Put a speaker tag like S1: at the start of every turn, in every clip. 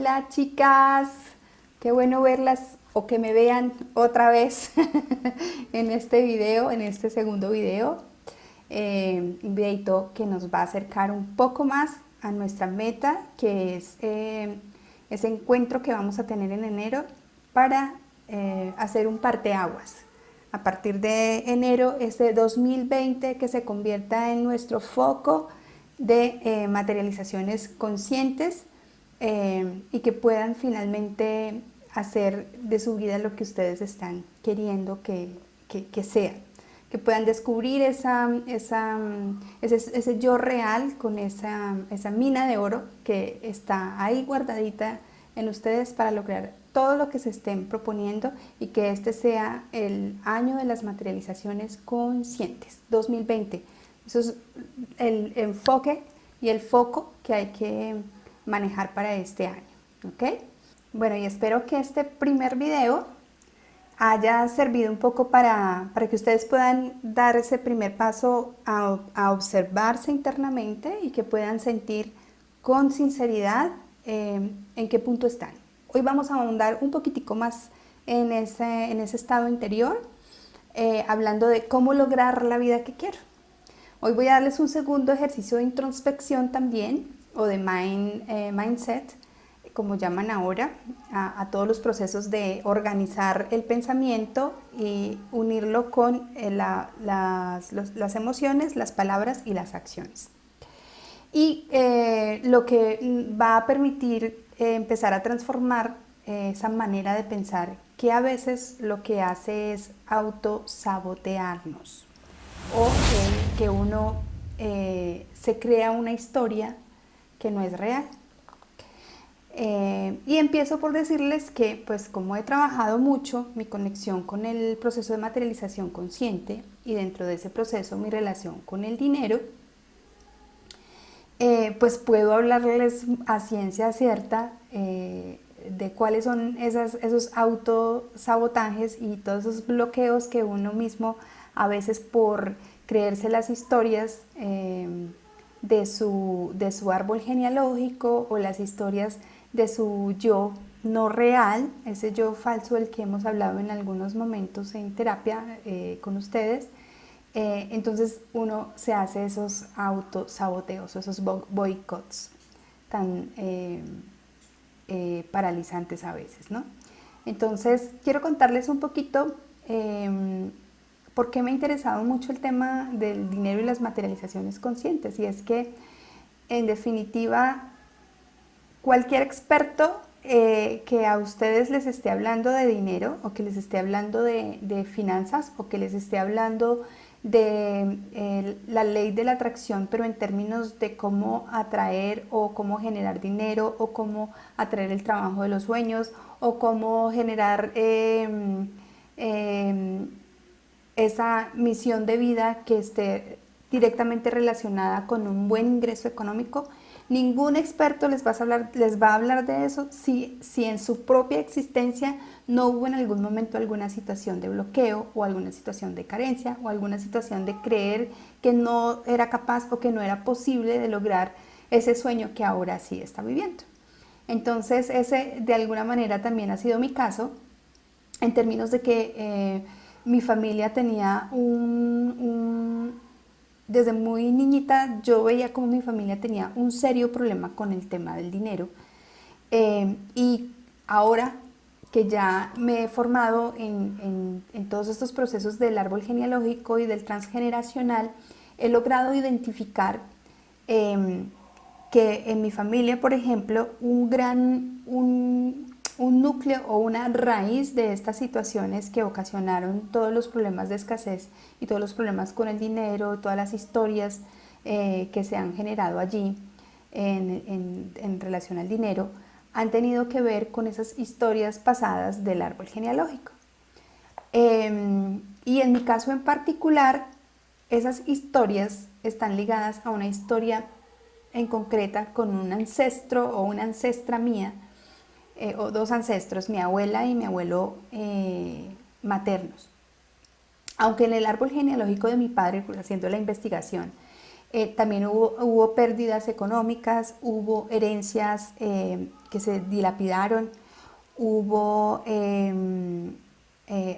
S1: Hola chicas, qué bueno verlas o que me vean otra vez en este video, en este segundo video. Un videito que nos va a acercar un poco más a nuestra meta, que es ese encuentro que vamos a tener en enero para hacer un parteaguas. A partir de enero, este 2020 que se convierta en nuestro foco de materializaciones conscientes y que puedan finalmente hacer de su vida lo que ustedes están queriendo que sea, que puedan descubrir ese yo real con esa mina de oro que está ahí guardadita en ustedes para lograr todo lo que se estén proponiendo y que este sea el año de las materializaciones conscientes, 2020. Eso es el enfoque y el foco que hay que manejar para este año, ¿ok? Bueno, y espero que este primer video haya servido un poco para que ustedes puedan dar ese primer paso a observarse internamente y que puedan sentir con sinceridad en qué punto están. Hoy vamos a ahondar un poquitico más en ese estado interior, hablando de cómo lograr la vida que quiero. Hoy voy a darles un segundo ejercicio de introspección también, o de mindset, como llaman ahora, a todos los procesos de organizar el pensamiento y unirlo con las emociones, las palabras y las acciones. Y lo que va a permitir empezar a transformar esa manera de pensar que a veces lo que hace es autosabotearnos o que uno se crea una historia que no es real. Y empiezo por decirles que, pues como he trabajado mucho mi conexión con el proceso de materialización consciente y dentro de ese proceso mi relación con el dinero, pues puedo hablarles a ciencia cierta de cuáles son esos autosabotajes y todos esos bloqueos que uno mismo a veces por creerse las historias de su árbol genealógico o las historias de su yo no real, ese yo falso del que hemos hablado en algunos momentos en terapia con ustedes. Entonces uno se hace esos autosaboteos, esos boicots tan paralizantes a veces, ¿no? Entonces quiero contarles un poquito por qué me ha interesado mucho el tema del dinero y las materializaciones conscientes, y es que en definitiva cualquier experto que a ustedes les esté hablando de dinero o que les esté hablando de finanzas o que les esté hablando de la ley de la atracción, pero en términos de cómo atraer o cómo generar dinero o cómo atraer el trabajo de los sueños o cómo generar esa misión de vida que esté directamente relacionada con un buen ingreso económico. Ningún experto les va a hablar de eso si en su propia existencia no hubo en algún momento alguna situación de bloqueo o alguna situación de carencia o alguna situación de creer que no era capaz o que no era posible de lograr ese sueño que ahora sí está viviendo. Entonces ese de alguna manera también ha sido mi caso en términos de que mi familia tenía desde muy niñita yo veía como mi familia tenía un serio problema con el tema del dinero, y ahora que ya me he formado en todos estos procesos del árbol genealógico y del transgeneracional, he logrado identificar que en mi familia, por ejemplo, un núcleo o una raíz de estas situaciones que ocasionaron todos los problemas de escasez y todos los problemas con el dinero, todas las historias que se han generado allí en relación al dinero, han tenido que ver con esas historias pasadas del árbol genealógico. Y en mi caso en particular, esas historias están ligadas a una historia en concreta con un ancestro o una ancestra mía, o dos ancestros, mi abuela y mi abuelo maternos. Aunque en el árbol genealógico de mi padre, haciendo la investigación, También hubo pérdidas económicas, hubo herencias que se dilapidaron, hubo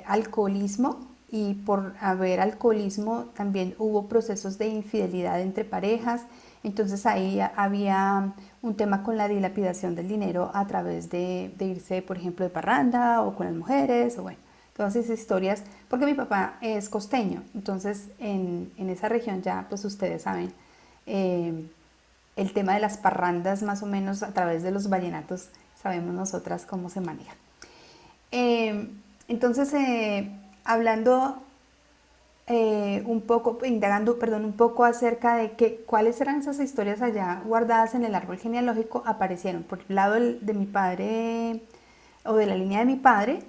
S1: alcoholismo, y por haber alcoholismo también hubo procesos de infidelidad entre parejas. Entonces ahí había un tema con la dilapidación del dinero a través de irse, por ejemplo, de parranda o con las mujeres, o bueno, todas esas historias, porque mi papá es costeño, entonces en esa región ya pues ustedes saben el tema de las parrandas, más o menos a través de los vallenatos sabemos nosotras cómo se maneja. Eh, entonces, hablando un poco, indagando, perdón, un poco acerca de cuáles eran esas historias allá guardadas en el árbol genealógico, aparecieron por el lado de mi padre o de la línea de mi padre,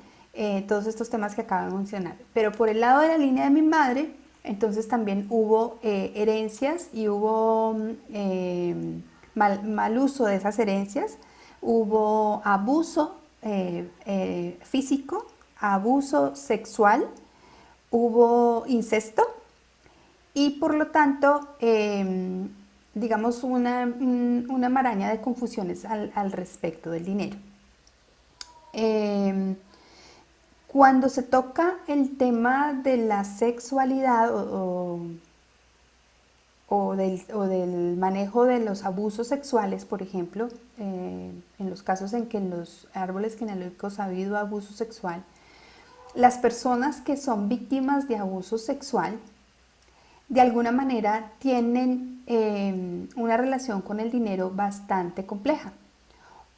S1: todos estos temas que acabo de mencionar. Pero por el lado de la línea de mi madre, entonces también hubo herencias y hubo mal uso de esas herencias, hubo abuso físico, abuso sexual, hubo incesto y por lo tanto, digamos, una maraña de confusiones al respecto del dinero. Cuando se toca el tema de la sexualidad o del manejo de los abusos sexuales, por ejemplo, en los casos en que en los árboles genealógicos ha habido abuso sexual, las personas que son víctimas de abuso sexual de alguna manera tienen una relación con el dinero bastante compleja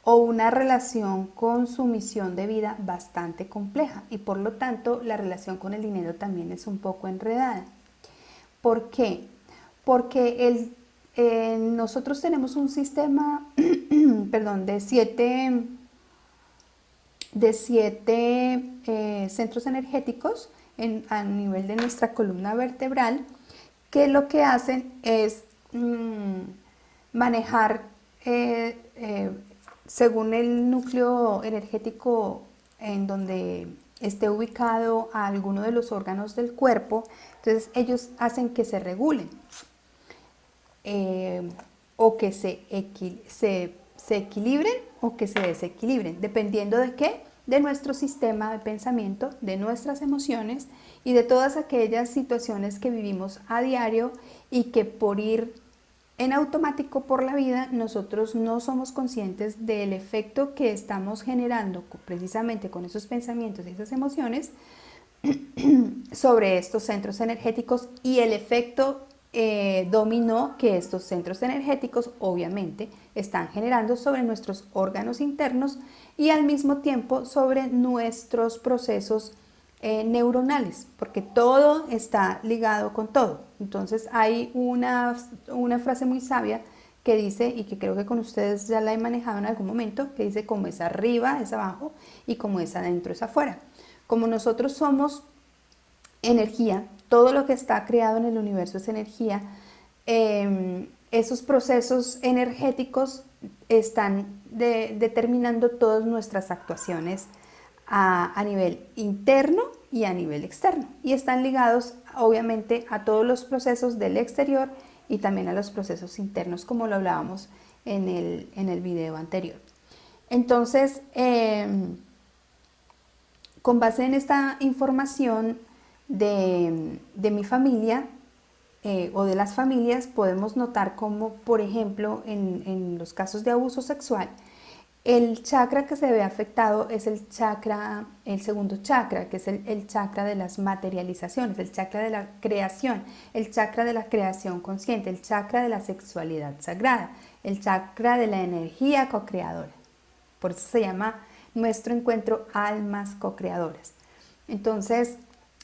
S1: o una relación con su misión de vida bastante compleja, y por lo tanto la relación con el dinero también es un poco enredada. ¿Por qué? Porque nosotros tenemos un sistema perdón, de siete centros energéticos a nivel de nuestra columna vertebral, que lo que hacen es manejar según el núcleo energético en donde esté ubicado a alguno de los órganos del cuerpo. Entonces ellos hacen que se regulen o que se equilibren o que se desequilibren, dependiendo de qué, de nuestro sistema de pensamiento, de nuestras emociones y de todas aquellas situaciones que vivimos a diario y que por ir en automático por la vida nosotros no somos conscientes del efecto que estamos generando precisamente con esos pensamientos y esas emociones sobre estos centros energéticos, y el efecto dominó que estos centros energéticos obviamente están generando sobre nuestros órganos internos y al mismo tiempo sobre nuestros procesos neuronales, porque todo está ligado con todo. Entonces hay una frase muy sabia que dice, y que creo que con ustedes ya la he manejado en algún momento, que dice: como es arriba es abajo y como es adentro es afuera. Como nosotros somos energía, todo lo que está creado en el universo es energía, esos procesos energéticos están determinando todas nuestras actuaciones a nivel interno y a nivel externo, y están ligados obviamente a todos los procesos del exterior y también a los procesos internos, como lo hablábamos en el video anterior. Entonces, con base en esta información de mi familia o de las familias, podemos notar cómo, por ejemplo, en los casos de abuso sexual, el chakra que se ve afectado es el segundo chakra, que es el chakra de las materializaciones, el chakra de la creación, el chakra de la creación consciente, el chakra de la sexualidad sagrada, el chakra de la energía co-creadora. Por eso se llama nuestro encuentro almas co-creadoras. Entonces,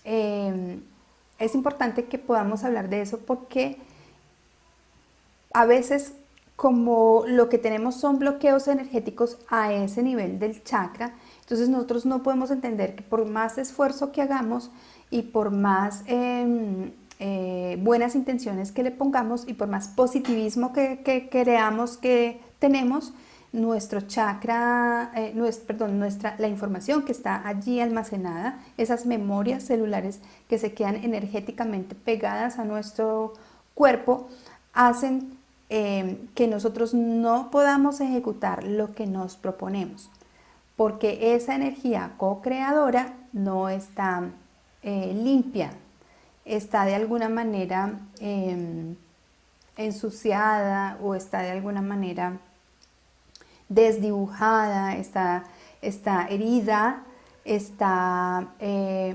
S1: es importante que podamos hablar de eso, porque a veces, como lo que tenemos son bloqueos energéticos a ese nivel del chakra, entonces nosotros no podemos entender que por más esfuerzo que hagamos y por más buenas intenciones que le pongamos y por más positivismo que creamos que tenemos, nuestro chakra, la información que está allí almacenada, esas memorias celulares que se quedan energéticamente pegadas a nuestro cuerpo, hacen que nosotros no podamos ejecutar lo que nos proponemos, porque esa energía co-creadora no está limpia, está de alguna manera ensuciada o está de alguna manera desdibujada, está herida, está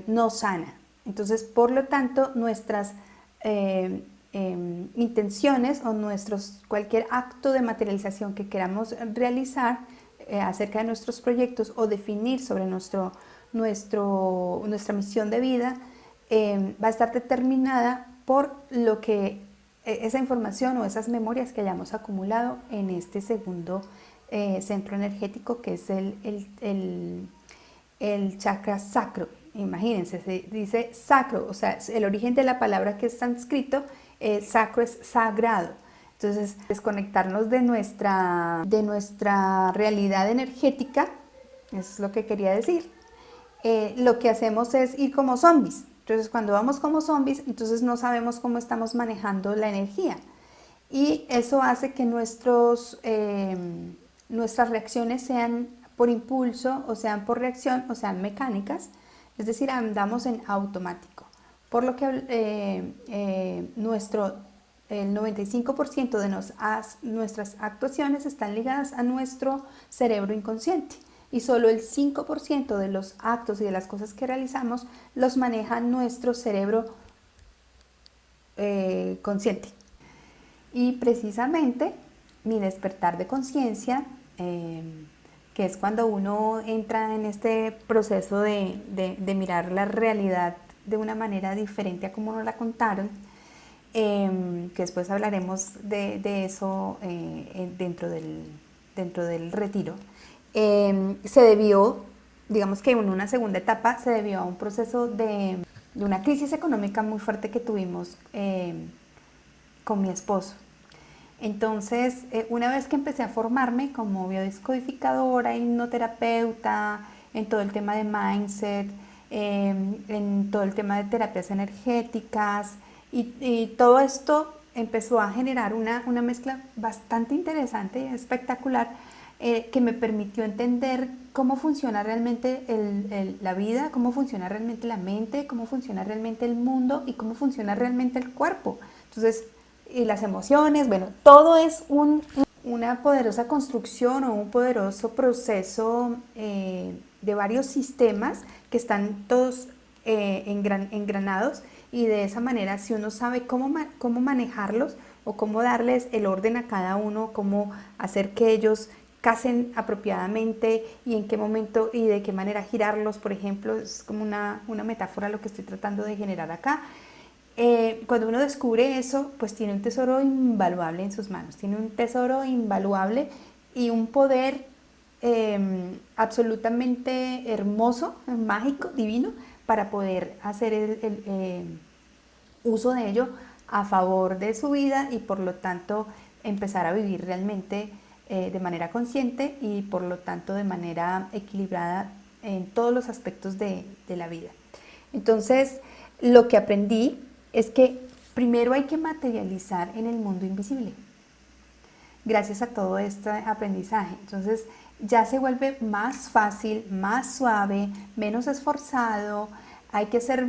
S1: no sana. Entonces, por lo tanto, nuestras intenciones o cualquier acto de materialización que queramos realizar acerca de nuestros proyectos o definir sobre nuestra misión de vida va a estar determinada por lo que esa información o esas memorias que hayamos acumulado en este segundo centro energético, que es el chakra sacro. Imagínense, se dice sacro, o sea, el origen de la palabra que es sánscrito, sacro es sagrado. Entonces, desconectarnos de nuestra realidad energética, eso es lo que quería decir. Lo que hacemos es ir como zombies. Entonces, cuando vamos como zombies, entonces no sabemos cómo estamos manejando la energía. Y eso hace que nuestras reacciones sean por impulso, o sean por reacción, o sean mecánicas. Es decir, andamos en automático. Por lo que el 95% de nuestras actuaciones están ligadas a nuestro cerebro inconsciente. Y solo el 5% de los actos y de las cosas que realizamos los maneja nuestro cerebro consciente. Y precisamente mi despertar de conciencia, que es cuando uno entra en este proceso de mirar la realidad de una manera diferente a como nos la contaron, que después hablaremos de eso dentro del retiro, se debió, digamos que en una segunda etapa, se debió a un proceso de una crisis económica muy fuerte que tuvimos con mi esposo. Entonces, una vez que empecé a formarme como biodescodificadora, hipnoterapeuta, en todo el tema de mindset, en todo el tema de terapias energéticas, y todo esto empezó a generar una mezcla bastante interesante y espectacular, que me permitió entender cómo funciona realmente la vida, cómo funciona realmente la mente, cómo funciona realmente el mundo y cómo funciona realmente el cuerpo. Entonces, y las emociones, bueno, todo es una poderosa construcción o un poderoso proceso de varios sistemas que están todos engranados, y de esa manera, si uno sabe cómo manejarlos o cómo darles el orden a cada uno, cómo hacer que ellos casen apropiadamente y en qué momento y de qué manera girarlos, por ejemplo, es como una metáfora lo que estoy tratando de generar acá. Cuando uno descubre eso, pues tiene un tesoro invaluable en sus manos, tiene un tesoro invaluable y un poder absolutamente hermoso, mágico, divino, para poder hacer el uso de ello a favor de su vida y por lo tanto empezar a vivir realmente de manera consciente y por lo tanto de manera equilibrada en todos los aspectos de la vida. Entonces, lo que aprendí es que primero hay que materializar en el mundo invisible, gracias a todo este aprendizaje. Entonces ya se vuelve más fácil, más suave, menos esforzado. Hay que hacer,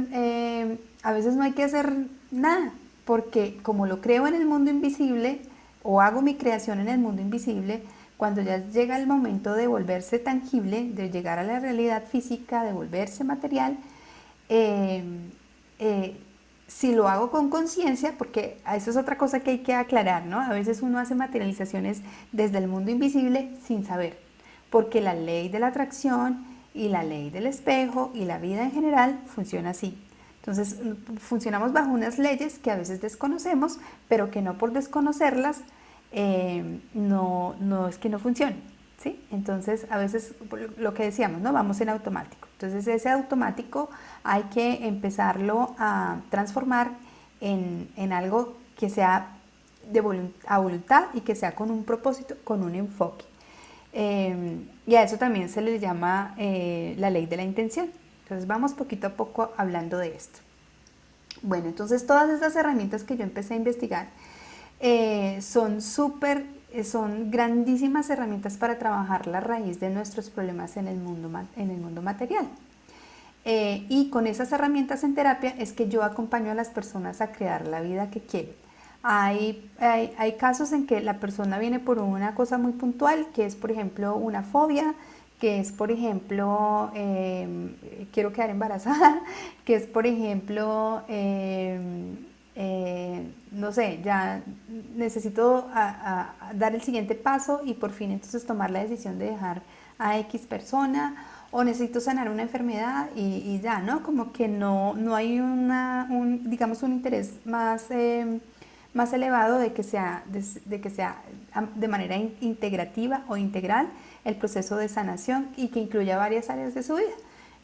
S1: a veces no hay que hacer nada, porque como lo creo en el mundo invisible o hago mi creación en el mundo invisible, cuando ya llega el momento de volverse tangible, de llegar a la realidad física, de volverse material, si lo hago con conciencia, porque eso es otra cosa que hay que aclarar, ¿no? A veces uno hace materializaciones desde el mundo invisible sin saber, porque la ley de la atracción y la ley del espejo y la vida en general funciona así. Entonces, funcionamos bajo unas leyes que a veces desconocemos, pero que no por desconocerlas no es que no funcionen, ¿sí? Entonces, a veces lo que decíamos, ¿no? Vamos en automático. Entonces, ese automático hay que empezarlo a transformar en algo que sea a voluntad y que sea con un propósito, con un enfoque. Y a eso también se le llama la ley de la intención. Entonces, vamos poquito a poco hablando de esto. Bueno, entonces todas estas herramientas que yo empecé a investigar, son grandísimas herramientas para trabajar la raíz de nuestros problemas en el mundo material. Y con esas herramientas en terapia es que yo acompaño a las personas a crear la vida que quieren. Hay casos en que la persona viene por una cosa muy puntual, que es por ejemplo una fobia, que es por ejemplo quiero quedar embarazada, que es por ejemplo no sé, ya necesito dar el siguiente paso y por fin entonces tomar la decisión de dejar a X persona, o necesito sanar una enfermedad y ya, ¿no? Como que no hay digamos un interés más elevado de que sea de manera integrativa o integral el proceso de sanación y que incluya varias áreas de su vida.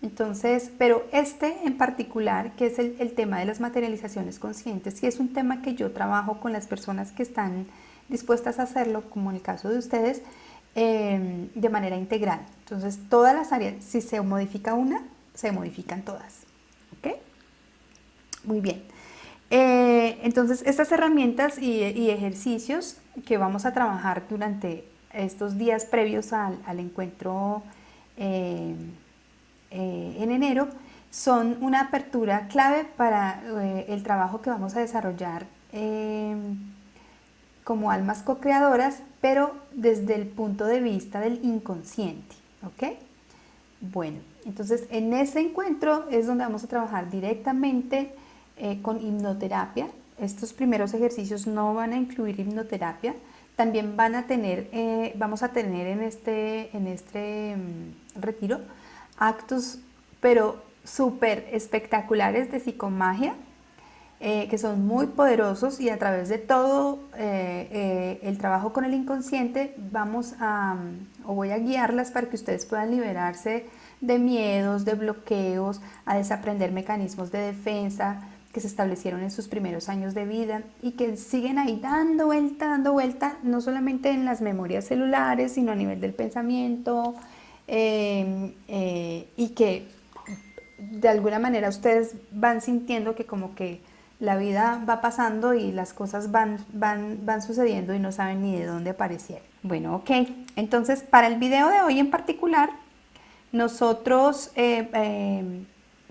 S1: Entonces, pero en particular, que es el tema de las materializaciones conscientes, sí es un tema que yo trabajo con las personas que están dispuestas a hacerlo, como en el caso de ustedes, de manera integral. Entonces, todas las áreas, si se modifica una, se modifican todas. ¿Ok? Muy bien. Entonces, estas herramientas y ejercicios que vamos a trabajar durante estos días previos al encuentro en enero son una apertura clave para el trabajo que vamos a desarrollar como almas co-creadoras, pero desde el punto de vista del inconsciente. ¿Ok? Bueno, entonces en ese encuentro es donde vamos a trabajar directamente con hipnoterapia. Estos primeros ejercicios no van a incluir hipnoterapia. También vamos a tener en este retiro actos, pero súper espectaculares de psicomagia, que son muy poderosos, y a través de todo el trabajo con el inconsciente voy a guiarlas para que ustedes puedan liberarse de miedos, de bloqueos, a desaprender mecanismos de defensa que se establecieron en sus primeros años de vida y que siguen ahí dando vuelta, no solamente en las memorias celulares, sino a nivel del pensamiento, y que de alguna manera ustedes van sintiendo que como que la vida va pasando y las cosas van sucediendo y no saben ni de dónde aparecieron. Bueno, ok, entonces para el video de hoy en particular, nosotros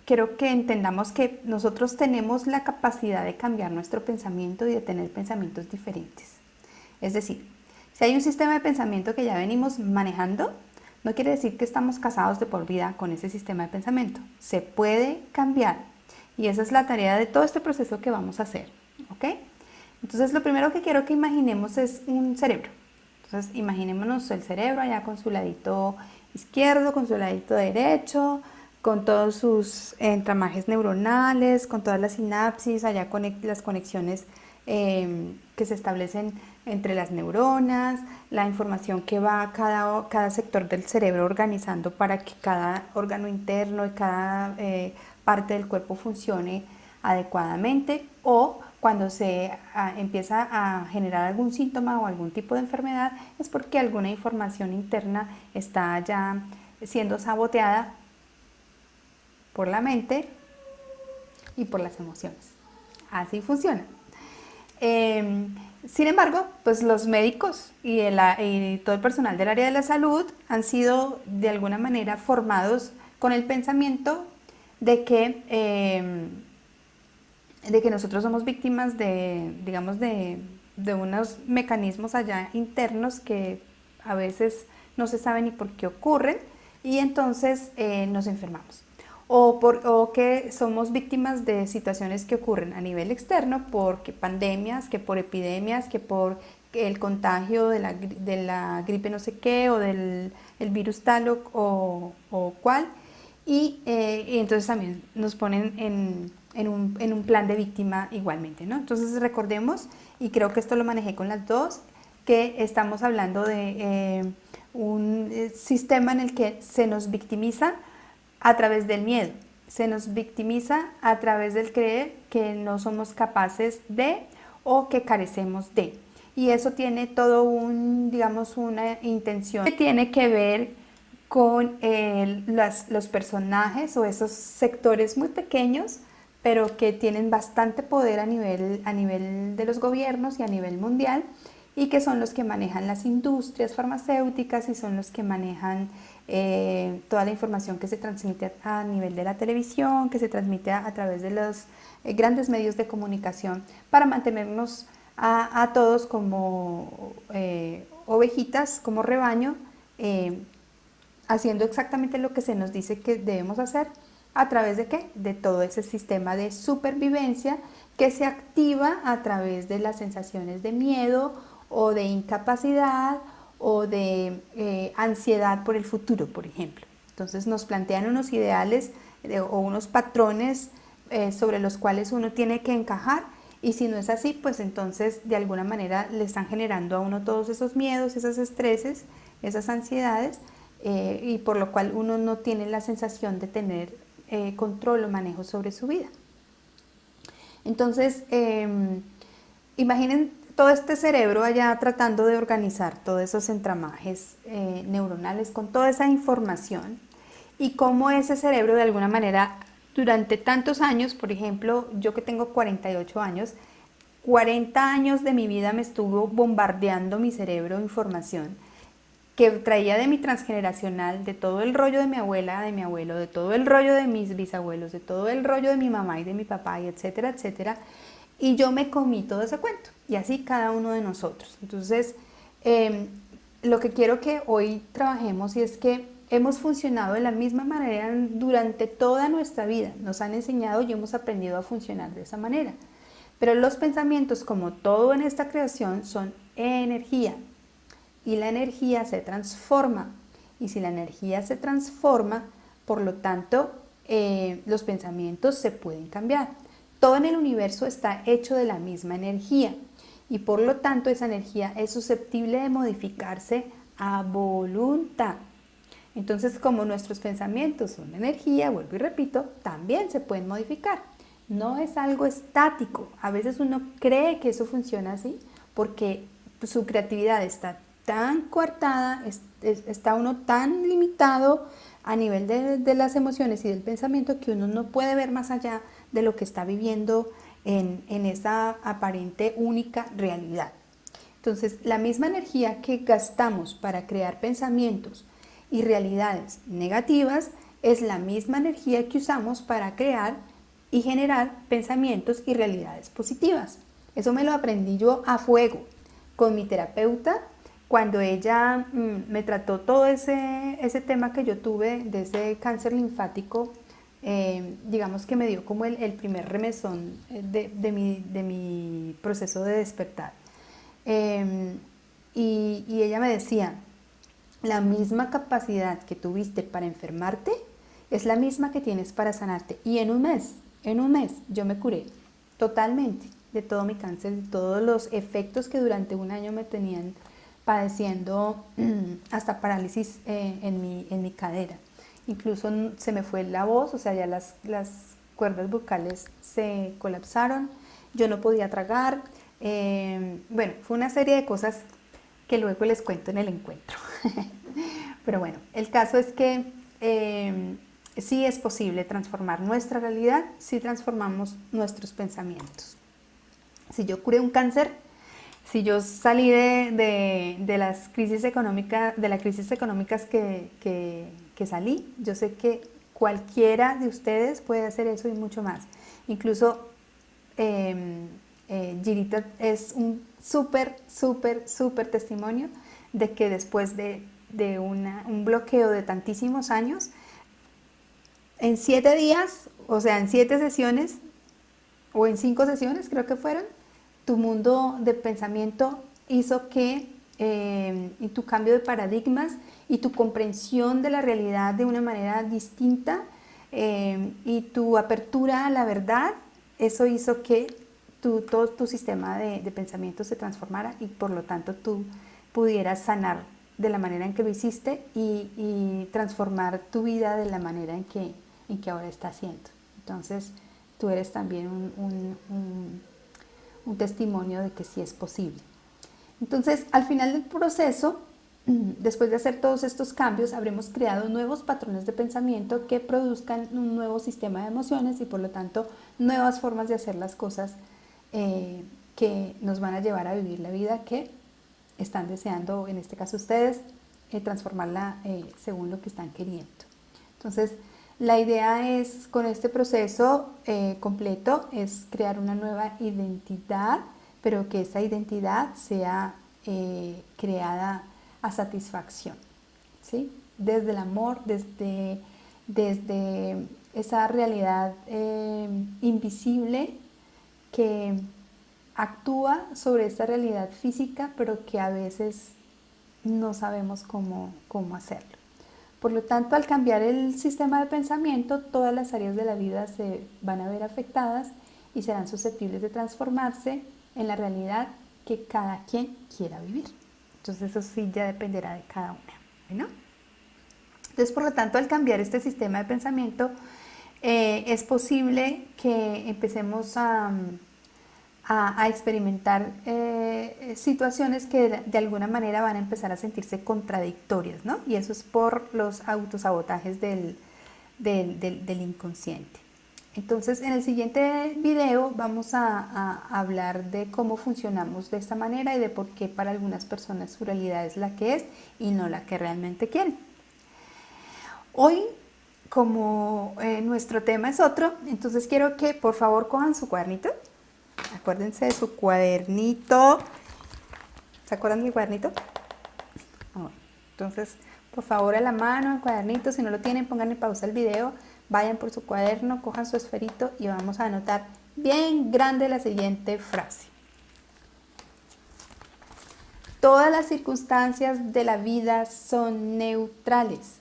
S1: quiero que entendamos que nosotros tenemos la capacidad de cambiar nuestro pensamiento y de tener pensamientos diferentes. Es decir, si hay un sistema de pensamiento que ya venimos manejando, no quiere decir que estamos casados de por vida con ese sistema de pensamiento. Se puede cambiar. Y esa es la tarea de todo este proceso que vamos a hacer. ¿Ok? Entonces, lo primero que quiero que imaginemos es un cerebro. Entonces, imaginémonos el cerebro allá con su ladito izquierdo, con su ladito derecho, con todos sus entramajes neuronales, con todas las sinapsis, allá las conexiones que se establecen entre las neuronas, la información que va a cada sector del cerebro organizando para que cada órgano interno y cada parte del cuerpo funcione adecuadamente, o cuando se empieza a generar algún síntoma o algún tipo de enfermedad es porque alguna información interna está ya siendo saboteada por la mente y por las emociones. Así funciona. Sin embargo, pues los médicos y todo el personal del área de la salud han sido de alguna manera formados con el pensamiento de que nosotros somos víctimas digamos, de unos mecanismos allá internos que a veces no se sabe ni por qué ocurren, y entonces nos enfermamos. O que somos víctimas de situaciones que ocurren a nivel externo, porque pandemias, que por epidemias, que por el contagio de la gripe no sé qué, o del el virus tal o cual, y entonces también nos ponen en un plan de víctima igualmente, ¿no? Entonces recordemos, y creo que esto lo manejé con las dos, que estamos hablando de un sistema en el que se nos victimiza a través del miedo, se nos victimiza a través del creer que no somos capaces de o que carecemos de. Y eso tiene todo digamos, una intención que tiene que ver con los personajes o esos sectores muy pequeños, pero que tienen bastante poder a nivel de los gobiernos y a nivel mundial, y que son los que manejan las industrias farmacéuticas y son los que manejan toda la información que se transmite a nivel de la televisión, que se transmite a través de los grandes medios de comunicación, para mantenernos a todos como ovejitas, como rebaño, haciendo exactamente lo que se nos dice que debemos hacer. ¿A través de qué? De todo ese sistema de supervivencia que se activa a través de las sensaciones de miedo o de incapacidad o de ansiedad por el futuro, por ejemplo. Entonces nos plantean unos ideales o unos patrones sobre los cuales uno tiene que encajar, y si no es así, pues entonces de alguna manera le están generando a uno todos esos miedos, esos estreses, esas ansiedades, y por lo cual uno no tiene la sensación de tener control o manejo sobre su vida. Entonces, imaginen todo este cerebro allá tratando de organizar todos esos entramajes neuronales con toda esa información, y cómo ese cerebro de alguna manera durante tantos años, por ejemplo, yo que tengo 48 años, 40 años de mi vida me estuvo bombardeando mi cerebro información que traía de mi transgeneracional, de todo el rollo de mi abuela, de mi abuelo, de todo el rollo de mis bisabuelos, de todo el rollo de mi mamá y de mi papá, y etcétera, etcétera. Y yo me comí todo ese cuento, y así cada uno de nosotros. Entonces, lo que quiero que hoy trabajemos, y es que hemos funcionado de la misma manera durante toda nuestra vida. Nos han enseñado y hemos aprendido a funcionar de esa manera. Pero los pensamientos, como todo en esta creación, son energía. Y la energía se transforma, y si la energía se transforma, por lo tanto, los pensamientos se pueden cambiar. Todo en el universo está hecho de la misma energía, y por lo tanto esa energía es susceptible de modificarse a voluntad. Entonces, como nuestros pensamientos son energía, vuelvo y repito, también se pueden modificar. No es algo estático. A veces uno cree que eso funciona así porque su creatividad está tan coartada, está uno tan limitado a nivel de las emociones y del pensamiento, que uno no puede ver más allá de lo que está viviendo en esa aparente única realidad. Entonces, la misma energía que gastamos para crear pensamientos y realidades negativas es la misma energía que usamos para crear y generar pensamientos y realidades positivas. Eso me lo aprendí yo a fuego con mi terapeuta, cuando ella me trató todo ese tema que yo tuve de ese cáncer linfático. Digamos que me dio como el primer remesón de mi proceso de despertar. Y ella me decía, la misma capacidad que tuviste para enfermarte es la misma que tienes para sanarte. Y en un mes yo me curé totalmente de todo mi cáncer, de todos los efectos que durante un año me tenían padeciendo, hasta parálisis en mi cadera. Incluso se me fue la voz, o sea, ya las cuerdas vocales se colapsaron, yo no podía tragar. Bueno, fue una serie de cosas que luego les cuento en el encuentro. Pero bueno, el caso es que sí es posible transformar nuestra realidad si transformamos nuestros pensamientos. Si yo curé un cáncer, si yo salí de las crisis económicas, de las crisis económicas que salí, yo sé que cualquiera de ustedes puede hacer eso y mucho más. Incluso Girita es un súper testimonio de que después de un bloqueo de tantísimos años, en 7 días, o sea, en 7 sesiones, o en 5 sesiones creo que fueron, tu mundo de pensamiento hizo que, y tu cambio de paradigmas y tu comprensión de la realidad de una manera distinta, y tu apertura a la verdad, eso hizo que todo tu sistema de pensamiento se transformara, y por lo tanto tú pudieras sanar de la manera en que lo hiciste y transformar tu vida de la manera en que ahora está haciendo. Entonces, tú eres también un testimonio de que sí es posible. Entonces, al final del proceso, después de hacer todos estos cambios, habremos creado nuevos patrones de pensamiento que produzcan un nuevo sistema de emociones y por lo tanto nuevas formas de hacer las cosas que nos van a llevar a vivir la vida que están deseando, en este caso ustedes, transformarla según lo que están queriendo. Entonces, la idea es, con este proceso completo, es crear una nueva identidad, pero que esa identidad sea creada a satisfacción, ¿sí? Desde el amor, desde esa realidad invisible que actúa sobre esta realidad física, pero que a veces no sabemos cómo hacerlo. Por lo tanto, al cambiar el sistema de pensamiento, todas las áreas de la vida se van a ver afectadas y serán susceptibles de transformarse en la realidad que cada quien quiera vivir. Entonces eso sí ya dependerá de cada una, ¿no? Entonces, por lo tanto, al cambiar este sistema de pensamiento, es posible que empecemos a experimentar situaciones que de alguna manera van a empezar a sentirse contradictorias, ¿no? Y eso es por los autosabotajes del inconsciente. Entonces, en el siguiente video vamos a hablar de cómo funcionamos de esta manera y de por qué para algunas personas su realidad es la que es y no la que realmente quieren. Hoy, como nuestro tema es otro, entonces quiero que por favor cojan su cuadernito. Acuérdense de su cuadernito. ¿Se acuerdan del cuadernito? Entonces, por favor, a la mano, el cuadernito. Si no lo tienen, pónganle pausa al video. Vayan por su cuaderno, cojan su esferito y vamos a anotar bien grande la siguiente frase. Todas las circunstancias de la vida son neutrales.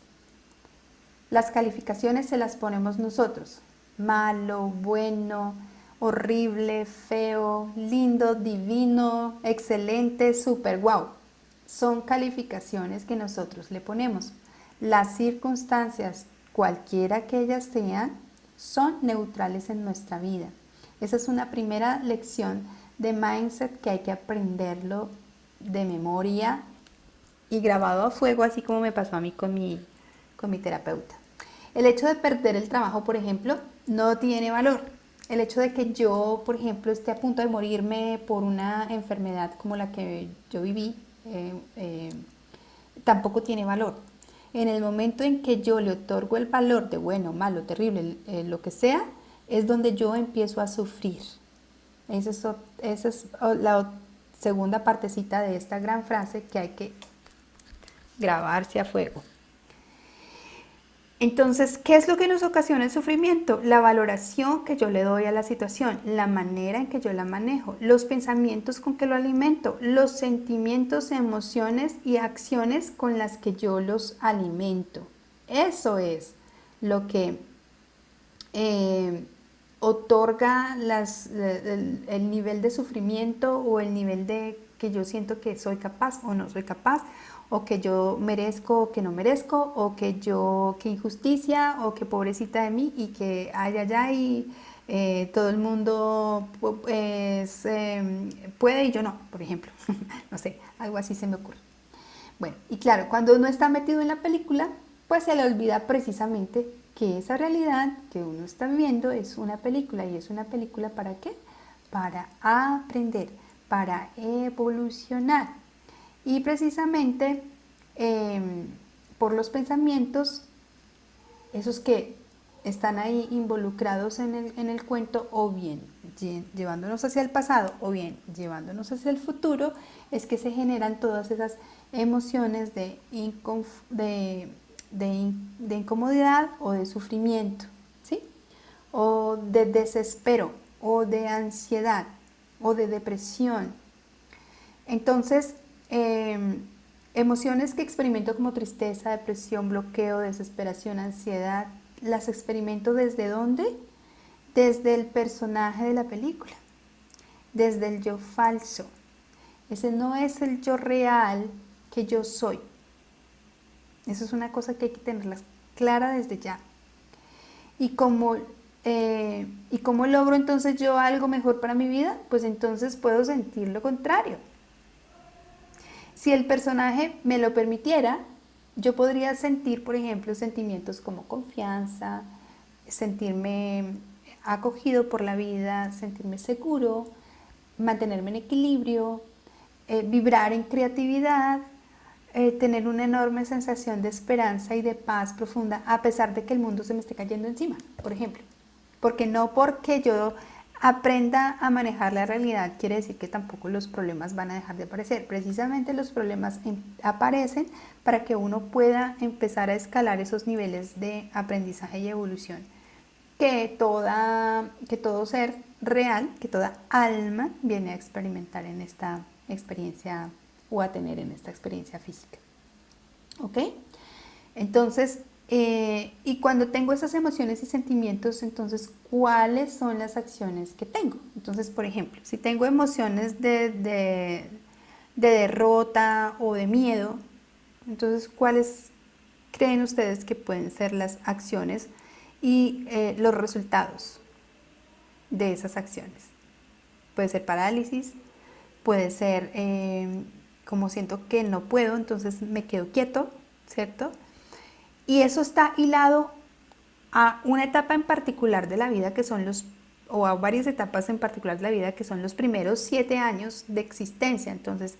S1: Las calificaciones se las ponemos nosotros. Malo, bueno, horrible, feo, lindo, divino, excelente, súper, wow. Son calificaciones que nosotros le ponemos. Las circunstancias, cualquiera que ellas sean, son neutrales en nuestra vida. Esa es una primera lección de mindset que hay que aprenderlo de memoria y grabado a fuego, así como me pasó a mí con mi terapeuta. El hecho de perder el trabajo, por ejemplo, no tiene valor. El hecho de que yo, por ejemplo, esté a punto de morirme por una enfermedad como la que yo viví, tampoco tiene valor. En el momento en que yo le otorgo el valor de bueno, malo, terrible, lo que sea, es donde yo empiezo a sufrir. Esa es la segunda partecita de esta gran frase que hay que grabarse a fuego. Entonces, ¿qué es lo que nos ocasiona el sufrimiento? La valoración que yo le doy a la situación, la manera en que yo la manejo, los pensamientos con que lo alimento, los sentimientos, emociones y acciones con las que yo los alimento. Eso es lo que otorga el nivel de sufrimiento o el nivel de que yo siento que soy capaz o no soy capaz, o que yo merezco o que no merezco, o que injusticia, o que pobrecita de mí, y que y todo el mundo pues, puede y yo no, por ejemplo. No sé, algo así se me ocurre. Bueno, y claro, cuando uno está metido en la película, pues se le olvida precisamente que esa realidad que uno está viviendo es una película. ¿Y es una película para qué? Para aprender, para evolucionar. Y precisamente por los pensamientos, esos que están ahí involucrados en el cuento, o bien llevándonos hacia el pasado, o bien llevándonos hacia el futuro, es que se generan todas esas emociones de incomodidad o de sufrimiento, ¿sí? O de desespero, o de ansiedad, o de depresión. Entonces, emociones que experimento como tristeza, depresión, bloqueo, desesperación, ansiedad, las experimento ¿desde dónde? Desde el personaje de la película, desde el yo falso. Ese no es el yo real que yo soy. Eso es una cosa que hay que tenerla clara desde ya. ¿Y cómo logro entonces yo algo mejor para mi vida? Pues entonces puedo sentir lo contrario. Si el personaje me lo permitiera, yo podría sentir, por ejemplo, sentimientos como confianza, sentirme acogido por la vida, sentirme seguro, mantenerme en equilibrio, vibrar en creatividad, tener una enorme sensación de esperanza y de paz profunda, a pesar de que el mundo se me esté cayendo encima, por ejemplo. Porque no porque yo aprenda a manejar la realidad quiere decir que tampoco los problemas van a dejar de aparecer. Precisamente los problemas aparecen para que uno pueda empezar a escalar esos niveles de aprendizaje y evolución que todo ser real, que toda alma viene a experimentar en esta experiencia o a tener en esta experiencia física. ¿Ok? Entonces, y cuando tengo esas emociones y sentimientos, entonces, ¿cuáles son las acciones que tengo? Entonces, por ejemplo, si tengo emociones de derrota o de miedo, entonces, ¿cuáles creen ustedes que pueden ser las acciones y los resultados de esas acciones? Puede ser parálisis, puede ser como siento que no puedo, entonces me quedo quieto, ¿cierto? Y eso está hilado a una etapa en particular de la vida que son o a varias etapas en particular de la vida que son los primeros 7 años de existencia. Entonces,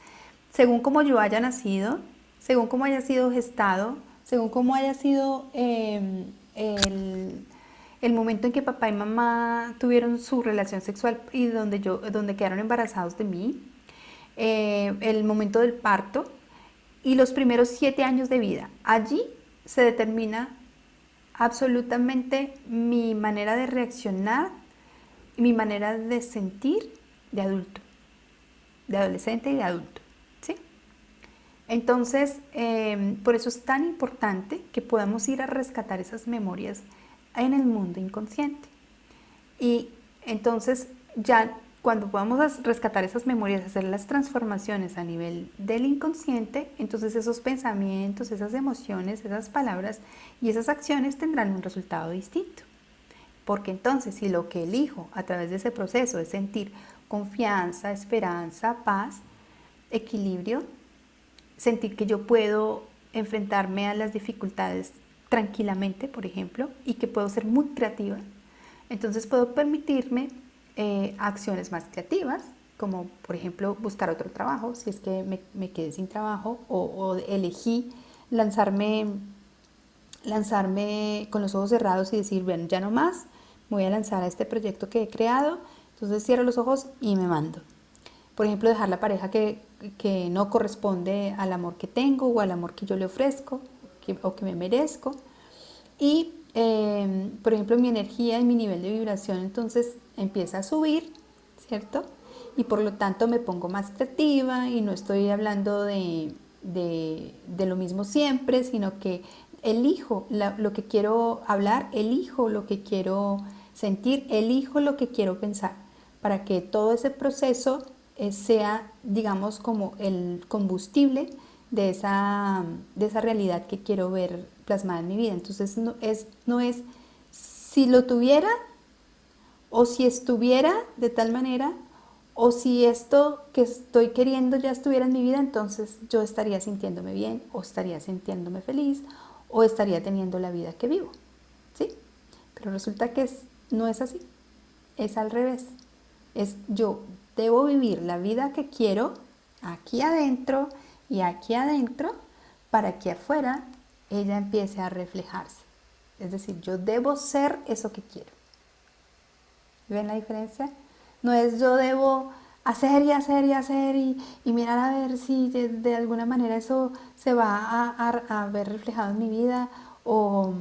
S1: según como yo haya nacido, según como haya sido gestado, según como haya sido el momento en que papá y mamá tuvieron su relación sexual y donde quedaron embarazados de mí, el momento del parto y los primeros 7 años de vida. Allí se determina absolutamente mi manera de reaccionar, mi manera de sentir de adulto, de adolescente y de adulto, ¿sí? Entonces, por eso es tan importante que podamos ir a rescatar esas memorias en el mundo inconsciente. Y entonces ya cuando podamos rescatar esas memorias, hacer las transformaciones a nivel del inconsciente, entonces esos pensamientos, esas emociones, esas palabras y esas acciones tendrán un resultado distinto. Porque entonces si lo que elijo a través de ese proceso es sentir confianza, esperanza, paz, equilibrio, sentir que yo puedo enfrentarme a las dificultades tranquilamente, por ejemplo, y que puedo ser muy creativa, entonces puedo permitirme acciones más creativas, como por ejemplo buscar otro trabajo, si es que me quedé sin trabajo, o elegí lanzarme con los ojos cerrados y decir, bueno, ya no más, me voy a lanzar a este proyecto que he creado, entonces cierro los ojos y me mando. Por ejemplo, dejar la pareja que no corresponde al amor que tengo o al amor que yo le ofrezco o que me merezco. Y, por ejemplo, mi energía y mi nivel de vibración entonces empieza a subir, ¿cierto? Y por lo tanto me pongo más creativa y no estoy hablando de lo mismo siempre, sino que elijo lo que quiero hablar, elijo lo que quiero sentir, elijo lo que quiero pensar, para que todo ese proceso sea, digamos, como el combustible de esa realidad que quiero ver plasmada en mi vida. Entonces no es si lo tuviera o si estuviera de tal manera o si esto que estoy queriendo ya estuviera en mi vida, entonces yo estaría sintiéndome bien o estaría sintiéndome feliz o estaría teniendo la vida que vivo, ¿sí? Pero resulta que no es así, es al revés. Yo debo vivir la vida que quiero aquí adentro y aquí adentro para que afuera ella empiece a reflejarse. Es decir, yo debo ser eso que quiero. ¿Ven la diferencia? No es yo debo hacer y hacer y hacer y mirar a ver si de alguna manera eso se va a ver reflejado en mi vida o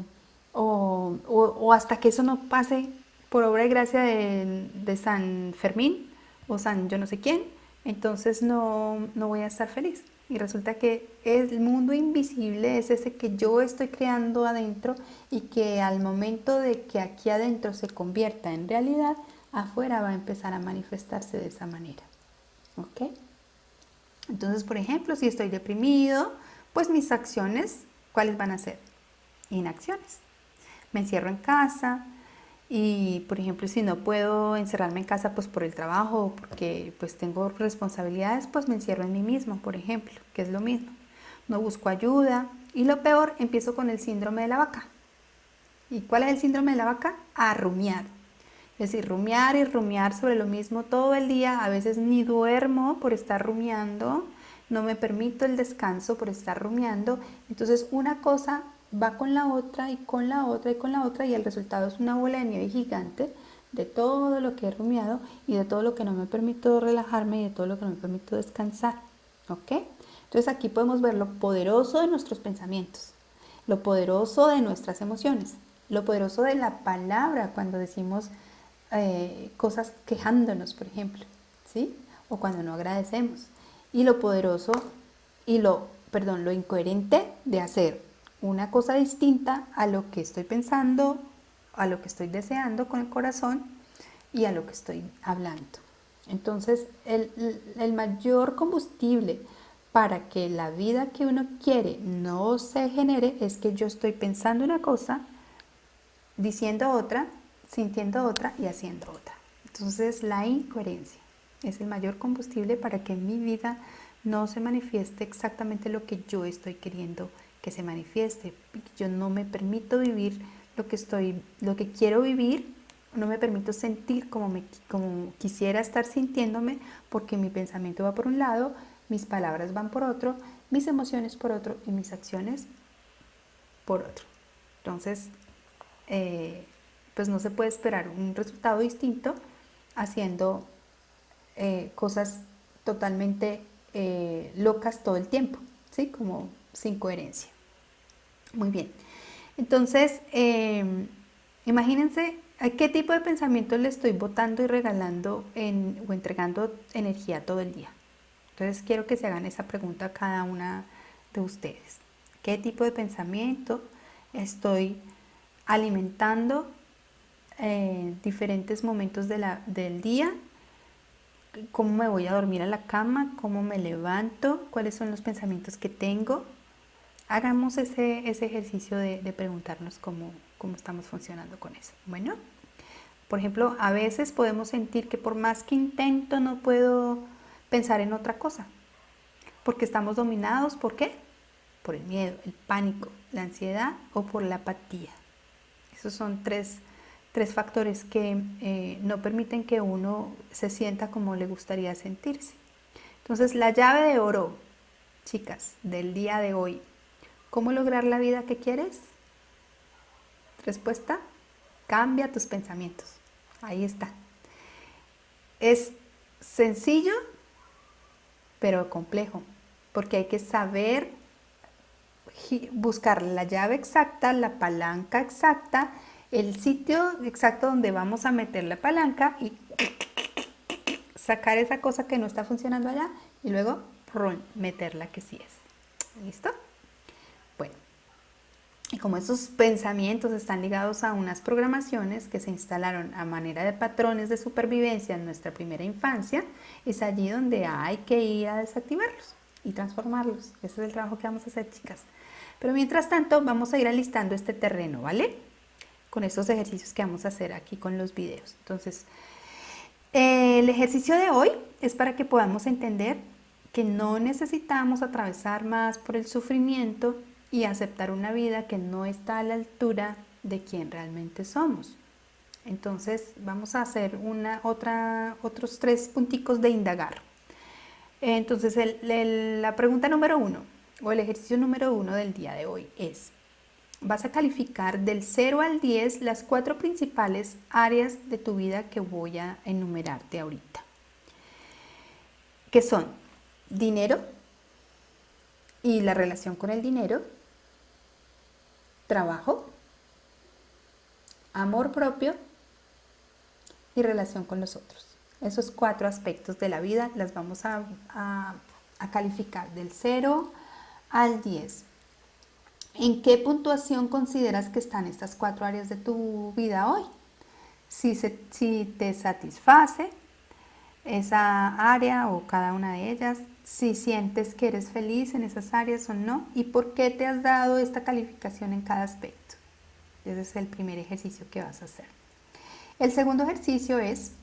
S1: hasta que eso no pase por obra y gracia de San Fermín o San yo no sé quién, entonces no voy a estar feliz. Y resulta que el mundo invisible es ese que yo estoy creando adentro y que al momento de que aquí adentro se convierta en realidad, afuera va a empezar a manifestarse de esa manera. ¿Ok? Entonces, por ejemplo, si estoy deprimido, pues mis acciones, ¿cuáles van a ser? Inacciones. Me encierro en casa Y, por ejemplo, si no puedo encerrarme en casa pues por el trabajo o porque pues tengo responsabilidades, pues me encierro en mí mismo, por ejemplo, que es lo mismo. No busco ayuda y lo peor, empiezo con el síndrome de la vaca. ¿Y cuál es el síndrome de la vaca? A rumiar. Es decir, rumiar y rumiar sobre lo mismo todo el día. A veces ni duermo por estar rumiando, no me permito el descanso por estar rumiando. Entonces una cosa va con la otra y con la otra y con la otra y el resultado es una bola de nieve gigante de todo lo que he rumiado y de todo lo que no me permito relajarme y de todo lo que no me permito descansar. ¿Ok? Entonces aquí podemos ver lo poderoso de nuestros pensamientos, lo poderoso de nuestras emociones, lo poderoso de la palabra cuando decimos cosas quejándonos, por ejemplo, ¿sí? O cuando no agradecemos. Y lo poderoso y lo incoherente de hacer una cosa distinta a lo que estoy pensando, a lo que estoy deseando con el corazón y a lo que estoy hablando. Entonces, el mayor combustible para que la vida que uno quiere no se genere es que yo estoy pensando una cosa, diciendo otra, sintiendo otra y haciendo otra. Entonces la incoherencia es el mayor combustible para que en mi vida no se manifieste exactamente lo que yo estoy queriendo que se manifieste. Yo no me permito vivir lo que quiero vivir, no me permito sentir como quisiera estar sintiéndome porque mi pensamiento va por un lado, mis palabras van por otro, mis emociones por otro y mis acciones por otro. Entonces, pues no se puede esperar un resultado distinto haciendo cosas totalmente locas todo el tiempo, ¿sí? Como sin coherencia. Muy bien. Entonces, imagínense a qué tipo de pensamiento le estoy botando y regalando o entregando energía todo el día. Entonces, quiero que se hagan esa pregunta a cada una de ustedes. ¿Qué tipo de pensamiento estoy alimentando diferentes momentos del día? ¿Cómo me voy a dormir a la cama? ¿Cómo me levanto? ¿Cuáles son los pensamientos que tengo? Hagamos ese ejercicio de preguntarnos cómo estamos funcionando con eso. Bueno, por ejemplo, a veces podemos sentir que por más que intento no puedo pensar en otra cosa, porque estamos dominados, ¿por qué? Por el miedo, el pánico, la ansiedad o por la apatía. Esos son tres factores que no permiten que uno se sienta como le gustaría sentirse. Entonces, la llave de oro, chicas, del día de hoy, ¿cómo lograr la vida que quieres? Respuesta, cambia tus pensamientos. Ahí está. Es sencillo, pero complejo, porque hay que saber buscar la llave exacta, la palanca exacta, el sitio exacto donde vamos a meter la palanca y sacar esa cosa que no está funcionando allá y luego meter la que sí es. ¿Listo? Bueno, y como esos pensamientos están ligados a unas programaciones que se instalaron a manera de patrones de supervivencia en nuestra primera infancia, es allí donde hay que ir a desactivarlos y transformarlos. Ese es el trabajo que vamos a hacer, chicas. Pero mientras tanto, vamos a ir alistando este terreno, ¿vale? Con estos ejercicios que vamos a hacer aquí con los videos. Entonces, el ejercicio de hoy es para que podamos entender que no necesitamos atravesar más por el sufrimiento y aceptar una vida que no está a la altura de quien realmente somos. Entonces vamos a hacer otros 3 punticos de indagar. Entonces la pregunta número 1 o el ejercicio número 1 del día de hoy es: vas a calificar del 0 al 10 las 4 principales áreas de tu vida que voy a enumerarte ahorita. Que son dinero y la relación con el dinero, trabajo, amor propio y relación con los otros. Esos 4 aspectos de la vida las vamos a calificar del 0 al 10. ¿En qué puntuación consideras que están estas 4 áreas de tu vida hoy? Si te satisface esa área o cada una de ellas, si sientes que eres feliz en esas áreas o no, y por qué te has dado esta calificación en cada aspecto. Ese es el primer ejercicio que vas a hacer. El segundo ejercicio es,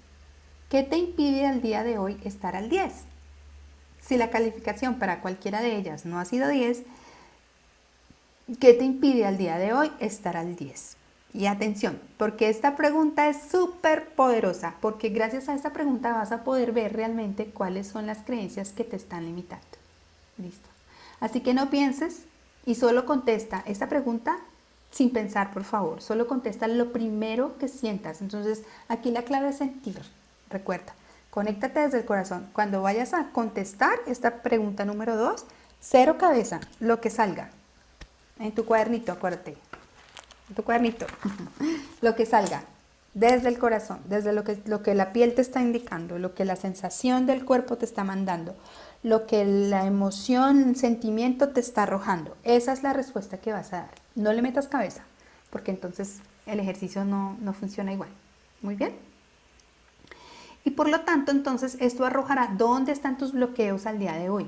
S1: ¿qué te impide al día de hoy estar al 10? Si la calificación para cualquiera de ellas no ha sido 10, ¿qué te impide al día de hoy estar al 10? Y atención, porque esta pregunta es súper poderosa, porque gracias a esta pregunta vas a poder ver realmente cuáles son las creencias que te están limitando. Listo. Así que no pienses y solo contesta esta pregunta sin pensar, por favor. Solo contesta lo primero que sientas. Entonces, aquí la clave es sentir. Recuerda, conéctate desde el corazón. Cuando vayas a contestar esta pregunta número 2, cero cabeza, lo que salga. En tu cuadernito, acuérdate. En tu cuadernito. Lo que salga. Desde el corazón, desde lo que la piel te está indicando, lo que la sensación del cuerpo te está mandando, lo que la emoción, el sentimiento te está arrojando. Esa es la respuesta que vas a dar. No le metas cabeza, porque entonces el ejercicio no funciona igual. Muy bien. Y por lo tanto, entonces esto arrojará dónde están tus bloqueos al día de hoy.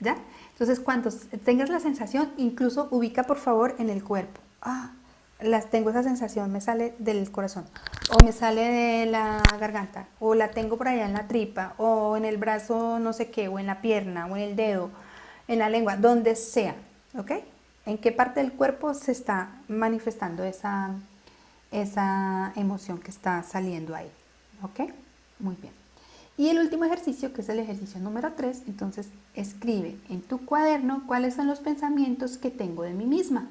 S1: ¿Ya? Entonces, cuando tengas la sensación, incluso ubica por favor en el cuerpo. Tengo esa sensación, me sale del corazón, o me sale de la garganta, o la tengo por allá en la tripa, o en el brazo no sé qué, o en la pierna, o en el dedo, en la lengua, donde sea, ¿ok? ¿En qué parte del cuerpo se está manifestando esa emoción que está saliendo ahí? ¿Ok? Muy bien. Y el último ejercicio, que es el ejercicio número 3, entonces escribe en tu cuaderno cuáles son los pensamientos que tengo de mí misma.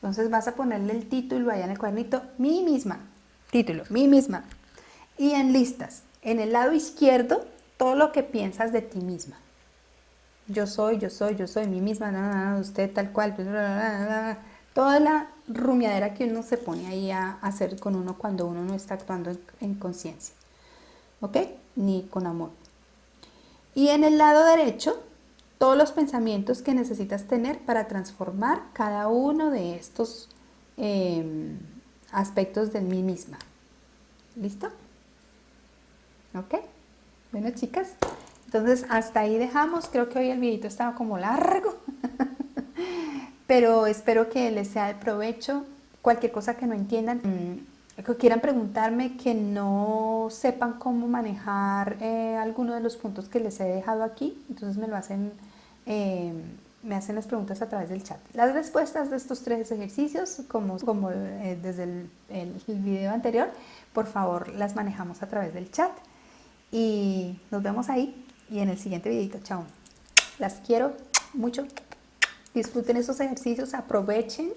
S1: Entonces vas a ponerle el título allá en el cuadernito, mí misma, título, mí misma. Y en listas, en el lado izquierdo, todo lo que piensas de ti misma. Yo soy, mí misma, usted tal cual, toda la rumiadera que uno se pone ahí a hacer con uno cuando uno no está actuando en conciencia. ¿Ok? Ni con amor. Y en el lado derecho, todos los pensamientos que necesitas tener para transformar cada uno de estos aspectos de mí misma. ¿Listo? ¿Ok? Bueno, chicas, entonces hasta ahí dejamos. Creo que hoy el videito estaba como largo, pero espero que les sea de provecho. Cualquier cosa que no entiendan, que quieran preguntarme, que no sepan cómo manejar alguno de los puntos que les he dejado aquí, entonces me hacen las preguntas a través del chat. Las respuestas de estos 3 ejercicios, como desde el video anterior, por favor las manejamos a través del chat. Y nos vemos ahí y en el siguiente videito. Chao. Las quiero mucho. Disfruten esos ejercicios, aprovechen.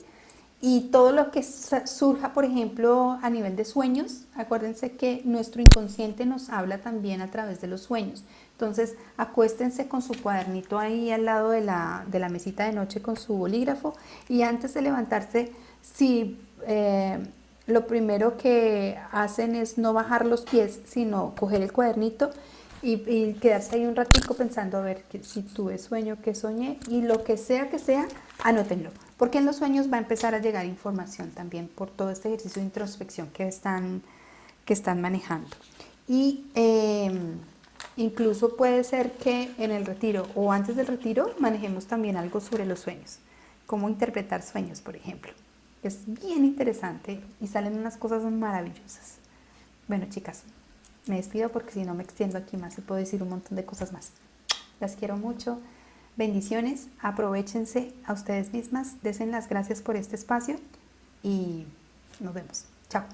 S1: Y todo lo que surja, por ejemplo, a nivel de sueños, acuérdense que nuestro inconsciente nos habla también a través de los sueños. Entonces, acuéstense con su cuadernito ahí al lado de la mesita de noche con su bolígrafo, y antes de levantarse, si lo primero que hacen es no bajar los pies, sino coger el cuadernito y quedarse ahí un ratico pensando a ver si tuve sueño, qué soñé, y lo que sea, anótenlo. Porque en los sueños va a empezar a llegar información también por todo este ejercicio de introspección que están manejando. Y incluso puede ser que en el retiro o antes del retiro manejemos también algo sobre los sueños. Cómo interpretar sueños, por ejemplo. Es bien interesante y salen unas cosas maravillosas. Bueno, chicas, me despido porque si no me extiendo aquí más y puedo decir un montón de cosas más. Las quiero mucho. Bendiciones, aprovéchense a ustedes mismas, desen las gracias por este espacio y nos vemos. Chao.